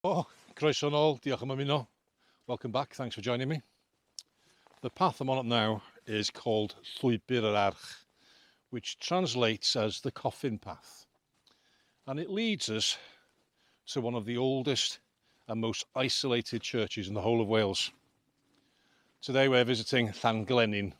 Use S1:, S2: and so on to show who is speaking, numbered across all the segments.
S1: Oh, croeso nôl, diolch am ymuno. Welcome back, thanks for joining me. The path I'm on up now is called Llwybr yr Arch, which translates as the coffin path. And it leads us to one of the oldest and most isolated churches in the whole of Wales. Today we're visiting Llangelynnin.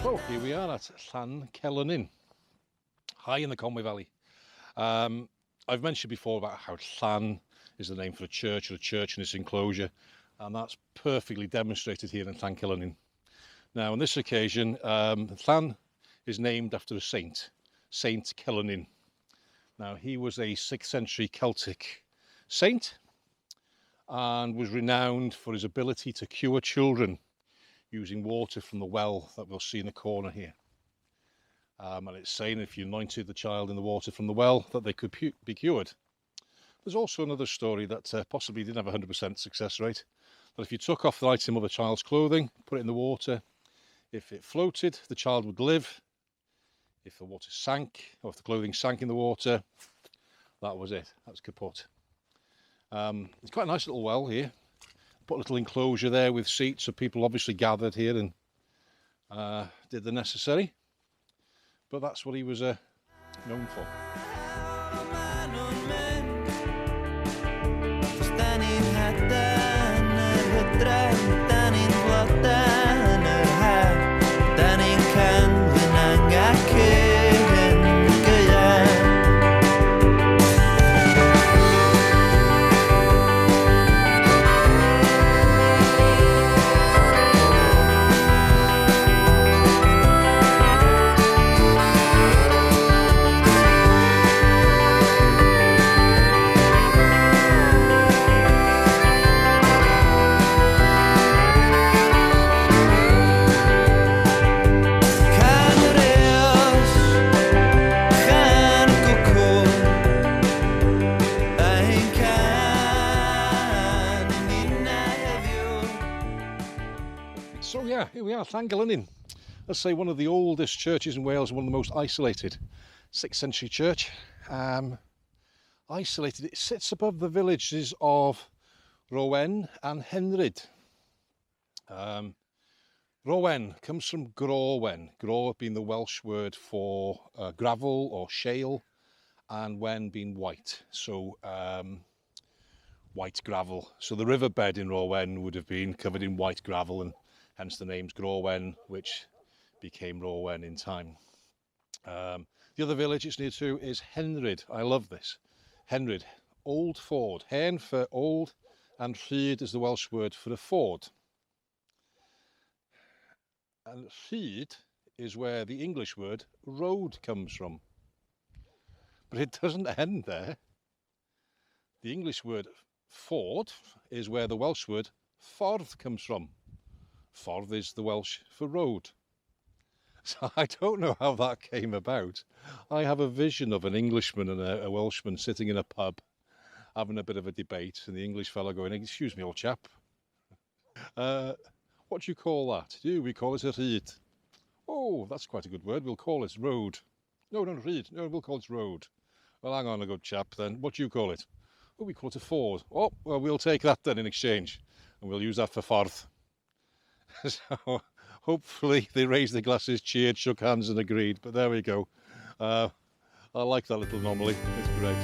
S1: So here we are at Llangelynnin, high in the Conway Valley. I've mentioned before about how Llan is the name for a church or a church in its enclosure, and that's perfectly demonstrated here in Llangelynnin. Now on this occasion, Llan is named after a saint, Saint Celynnin. Now he was a 6th century Celtic saint and was renowned for his ability to cure children using water from the well that we'll see in the corner here. And it's saying if you anointed the child in the water from the well that they could be cured. There's also another story that possibly didn't have a 100% success rate, that if you took off the item of a child's clothing, put it in the water, if it floated, the child would live. If the water sank, or if the clothing sank in the water, that was it, that was kaput. It's quite a nice little well here. Put a little enclosure there with seats, so people obviously gathered here and did the necessary. But that's what he was known for. So yeah, here we are, Llangelynnin. Let's say one of the oldest churches in Wales and one of the most isolated. 6th century church. Isolated, it sits above the villages of Rowen and Henryd. Rowen comes from growen, gro being the Welsh word for gravel or shale, and wen being white, so white gravel. So the riverbed in Rowen would have been covered in white gravel, and hence the name's Growen, which became Rowen in time. The other village it's near to is Henryd. I love this. Henryd, old ford. Hen for old, and Rhyd is the Welsh word for a ford. And Rhyd is where the English word road comes from. But it doesn't end there. The English word ford is where the Welsh word ffordd comes from. Ffordd is the Welsh for road. So I don't know how that came about. I have a vision of an Englishman and a Welshman sitting in a pub having a bit of a debate, and the English fellow going, "Excuse me, old chap, what do you call that?" "We call it a rhyd." "Oh, that's quite a good word. We'll call it road." "No, rhyd. No, we'll call it road." "Well, hang on a good chap then. What do you call it?" "Oh, we call it a ford." "Oh, well, we'll take that then in exchange, and we'll use that for ffordd." So hopefully they raised their glasses, cheered, shook hands and agreed. But there we go. I like that little anomaly. It's great.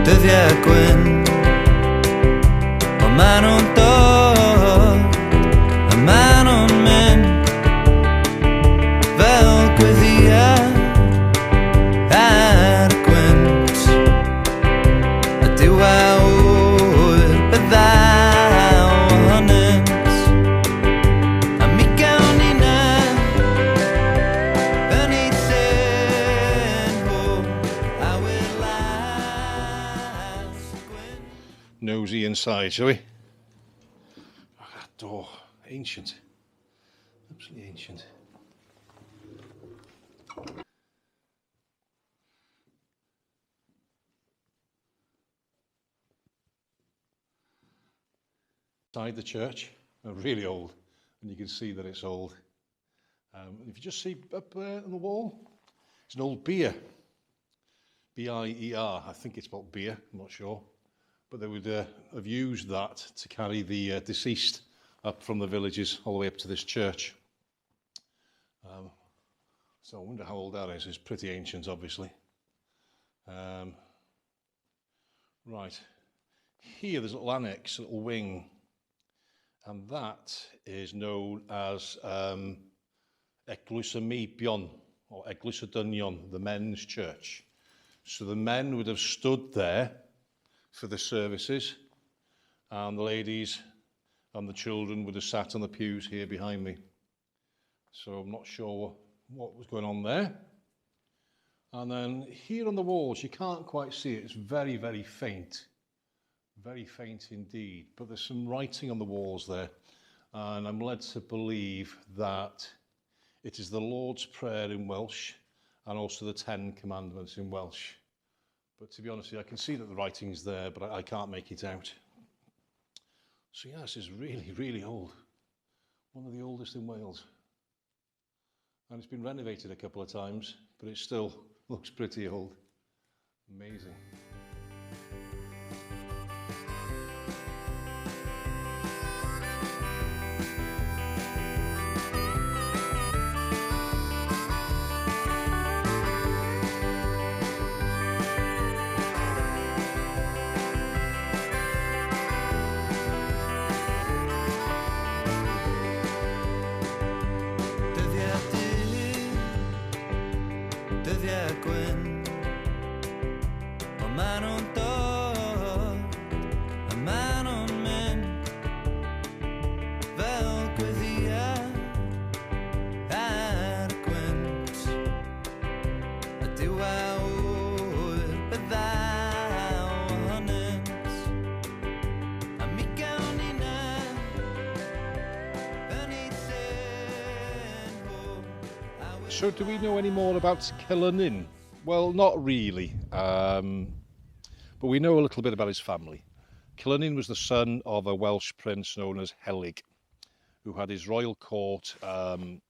S2: Dyddiau gwyn, ond maen nhw'n dod, a maen nhw'n mynd, fel gwyddiau ar gwynt. A diwa ŵr byddaw ohonynt, a mi gawn ni na, yn ei llyn hw, a wy'r
S1: Nosy inside, shall we? Oh, that door, ancient, absolutely ancient. Inside the church, really old, and you can see that it's old. If you just see up there on the wall, it's an old beer, B-I-E-R. I think it's spelled beer, I'm not sure. But they would have used that to carry the deceased up from the villages all the way up to this church. So I wonder how old that is. It's pretty ancient, obviously. Right, here there's a little annex, a little wing, and that is known as Eglwys y Meibion, or Eglwys y Dynion, the men's church. So the men would have stood there for the services, and the ladies and the children would have sat on the pews here behind me. So I'm not sure what was going on there. And then here on the walls, you can't quite see it. It's very, very faint indeed. But there's some writing on the walls there, and I'm led to believe that it is the Lord's Prayer in Welsh and also the 10 Commandments in Welsh. But to be honest with you, I can see that the writing's there, but I can't make it out. So yeah, this is really, really old. One of the oldest in Wales. And it's been renovated a couple of times, but it still looks pretty old. Amazing.
S2: Dyddiau gwyn, ond maen nhw'n dod, a maen nhw'n mynd, fel gwyddiau ar gwynt. A diwa ŵr byddaw ohonynt, a mi gawn ni na, yn ei llyn hw.
S1: So do we know any more about Llangelynnin? Well, not really, but we know a little bit about his family. Llangelynnin was the son of a Welsh prince known as Henryd, who had his royal court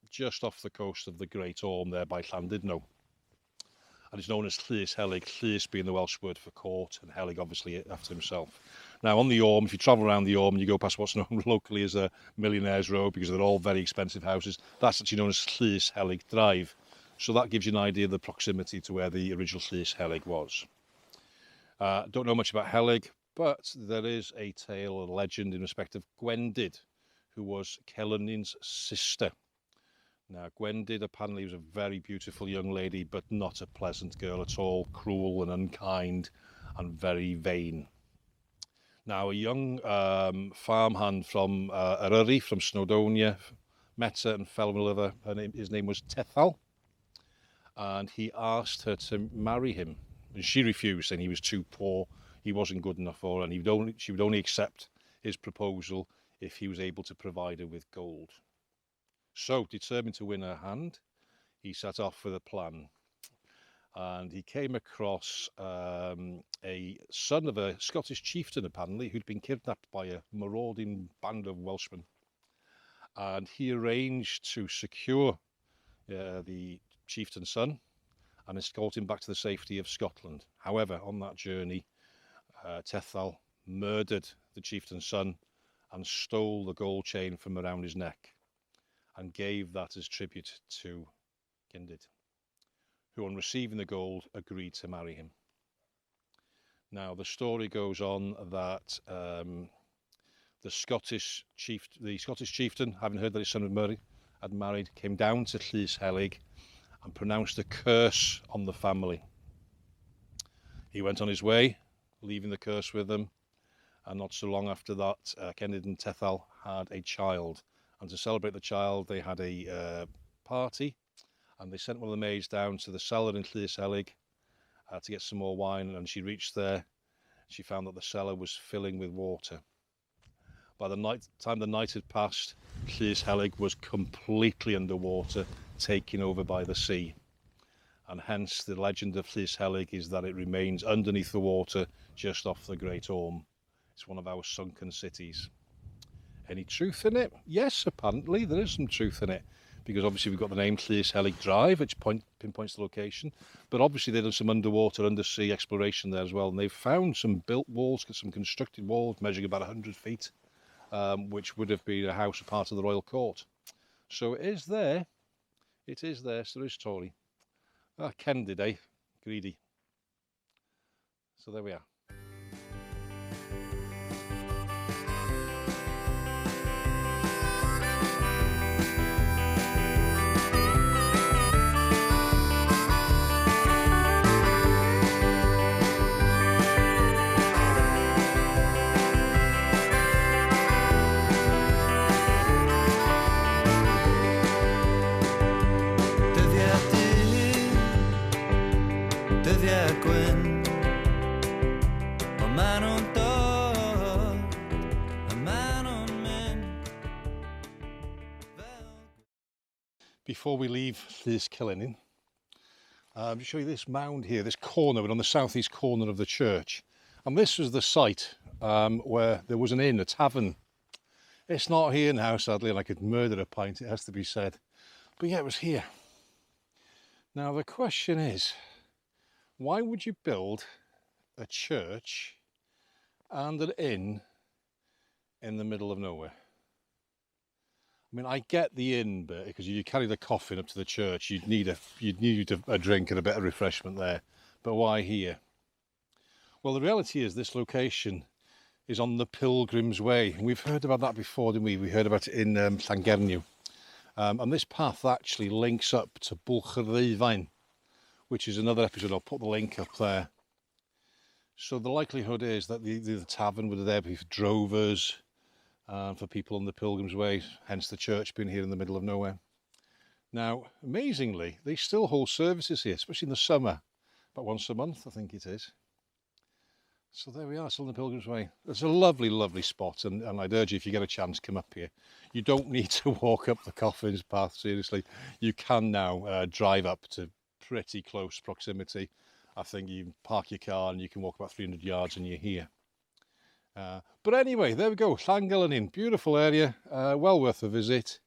S1: just off the coast of the Great Orme there by Llangelynnin. And it's known as Llys Henryd, Llys being the Welsh word for court, and Henryd obviously after himself. Now on the Orme, if you travel around the Orme and you go past what's known locally as a Millionaire's Road, because they're all very expensive houses, that's actually known as Llys Henryd Drive. So that gives you an idea of the proximity to where the original Llys Henryd was. Don't know much about Henryd, but there is a tale, a legend in respect of Gwendid, who was Llangelynnin's sister. Now, Gwendid apparently was a very beautiful young lady, but not a pleasant girl at all, cruel and unkind and very vain. Now, a young farmhand from Eryri, from Snowdonia, met her and fell in love with her. His name was Tethal, and he asked her to marry him. And she refused, saying he was too poor, he wasn't good enough for her, and she would only accept his proposal if he was able to provide her with gold. So, determined to win her hand, he set off with a plan. And he came across a son of a Scottish chieftain, apparently, who'd been kidnapped by a marauding band of Welshmen. And he arranged to secure the chieftain's son and escort him back to the safety of Scotland. However, on that journey, Tethal murdered the chieftain's son and stole the gold chain from around his neck and gave that as tribute to Gwendid, who on receiving the gold agreed to marry him. Now the story goes on that the Scottish chieftain, having heard that his son had married, came down to Llangelynnin and pronounced a curse on the family. He went on his way, leaving the curse with them, and not so long after that, Gwendid and Tethal had a child, and to celebrate the child they had a party, and they sent one of the maids down to the cellar in Llangelynnin to get some more wine, and she reached there. She found that the cellar was filling with water. By the time the night had passed, Llangelynnin was completely underwater, taken over by the sea. And hence the legend of Llangelynnin is that it remains underneath the water just off the Great Orme. It's one of our sunken cities. Any truth in it? Yes, apparently there is some truth in it, because obviously we've got the name Llangelynnin Drive, which pinpoints the location, but obviously they've done some underwater, undersea exploration there as well, and they've found some built walls, some constructed walls measuring about 100 feet, which would have been a house, a part of the royal court. So it is there, so there is story. Gwendid, eh? Greedy. So there we are. Before we leave Llangelynnin, I'll show you this mound here, this corner, but on the southeast corner of the church. And this was the site where there was an inn, a tavern. It's not here now, sadly, and I could murder a pint, it has to be said. But yeah, it was here. Now the question is, why would you build a church and an inn in the middle of nowhere? I mean, I get the inn bit, because you carry the coffin up to the church, you'd need a drink and a bit of refreshment there. But why here? Well, the reality is this location is on the Pilgrim's Way. And we've heard about that before, didn't we? We heard about it in Llangelynnin. And this path actually links up to Llangelynnin, which is another episode. I'll put the link up there. So the likelihood is that the tavern would there be for drovers, for people on the Pilgrim's Way, hence the church being here in the middle of nowhere. Now, amazingly, they still hold services here, especially in the summer, about once a month, I think it is. So there we are, still on the Pilgrim's Way. It's a lovely, lovely spot, and I'd urge you, if you get a chance, come up here. You don't need to walk up the coffin's path, seriously. You can now drive up to pretty close proximity. I think you park your car and you can walk about 300 yards and you're here. But anyway, there we go, Llangelynnin, beautiful area, well worth a visit.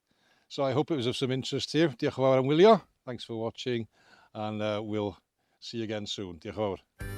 S1: So I hope it was of some interest to you. Diolch yn fawr am wylio. Thanks for watching, and we'll see you again soon. Diolch yn fawr.